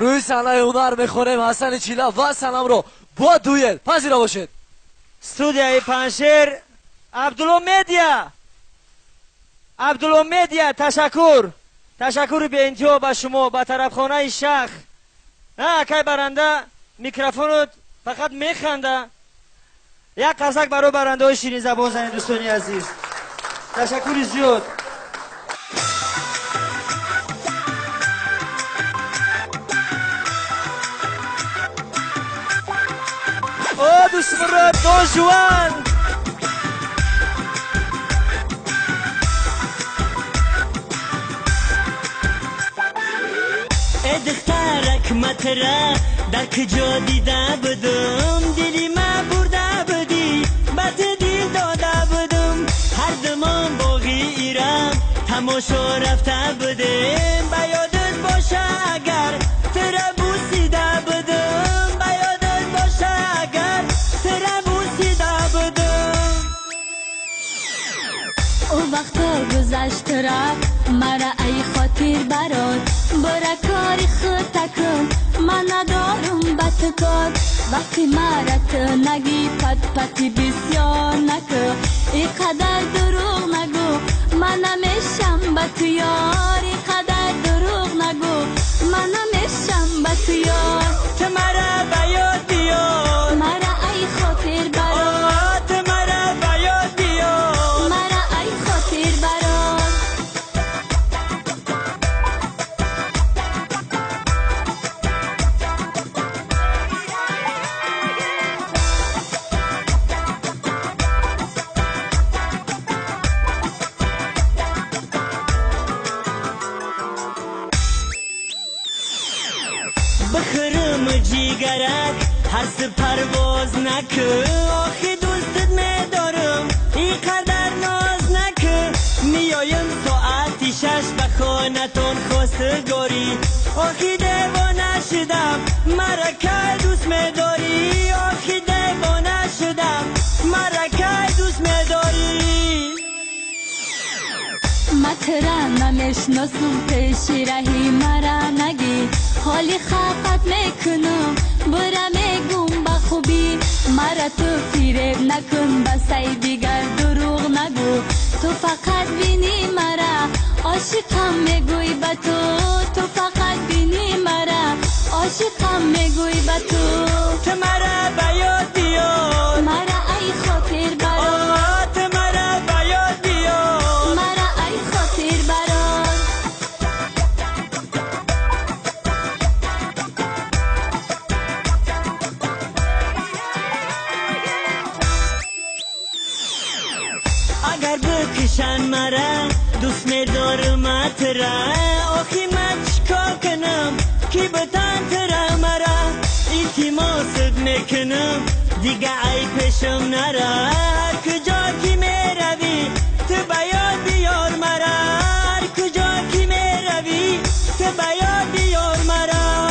روی صحنه هنر میخونیم حسن چیلا و سلام رو با دویل پذیرا باشید. استودیوی پنشیر عبدالمدیا تشکر به انتها به شما به طرف خانه شخ. نه که برنده میکروفون فقط میخنده. یک قصک برای برنده های شیرین زبان زنی دوستانی عزیز. تشکر زیاد. او دوست مرد دون جوان ای دخترک متره در کجا دیده بودم دلی ما برده بودی بد دل داده بودم هر دمان باقی ایرم تماشا رفته بودم به یادت باشه اگر تره بوسیده بودم به یادت باشه اگر تره بوسیده بودم او وقتا گذشت رفت مرا ای خاطر برات برا کار خود تکن من ندارم بد کار وقتی مرا تو نگی پتی بسیار نکن اینقدر دروغ نگو من نمیشم با تو یار اینقدر دروغ نگو من نمیشم با تو یار تو مرا به یاد بیار مرا ای خاطر برات تو مرا به یاد بیار مرا ای خاطر برات بخرم جیگرک هست پرواز نکن آخی دوستت میدارم اینقدر ناز نکن میایم ساعتی 6 به خانتون خواستگاری آخی دیوانه شدم مرا که دوست میداری آخی دیوانه شدم مرا که دوست میداری مترا نمیشناسم پیش رهی مرا نگی حالی خفت میکنم برا میگم با خوبی مرا تو فریب نکن بسای دیگر دروغ نگو تو فقط بینی مرا عاشقم میگوی با تو فقط بینی مرا عاشقم میگوی با تو مرا به یاد بیار مرا ای خاطر برات تو مرا به یاد بیار مرا ای خاطر برات اگر بکشن مرا دوست میدارم اترا آخی من چکار کنم کی بتن ترا مرا التماست میکنم دیگه ای پیشم نرا هر کجا کی میروی تو به یاد بیار مرا هر کجا کی میروی تو به یاد بیار مرا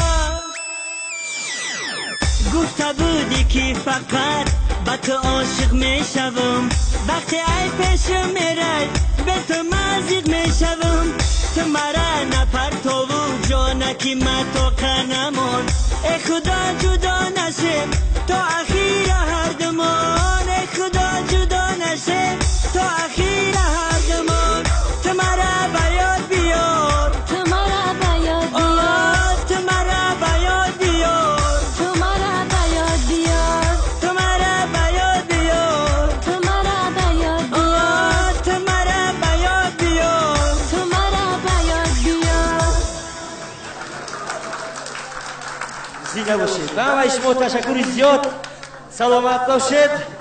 گفته بودی که فقط با تو عاشق میشوم وقتی ای پیشم میرد به تو مزیق میشوم تو مرا نپرتو و جانکی ما تو قنمان ای خدا جدا نشه تو اخیر هر دمان ای خدا جدا نشه تو اخیر هر دمان تو مرا به یاد بیار تو مرا به یاد بیار تو مرا به یاد بیار تو مرا به یاد بیار تو مرا به یاد بیار تو مرا به یاد بیار تو مرا به یاد بیار تو مرا به یاد بیار زنده باشید. به همه شما تشکر زیاد. سلامت باشید.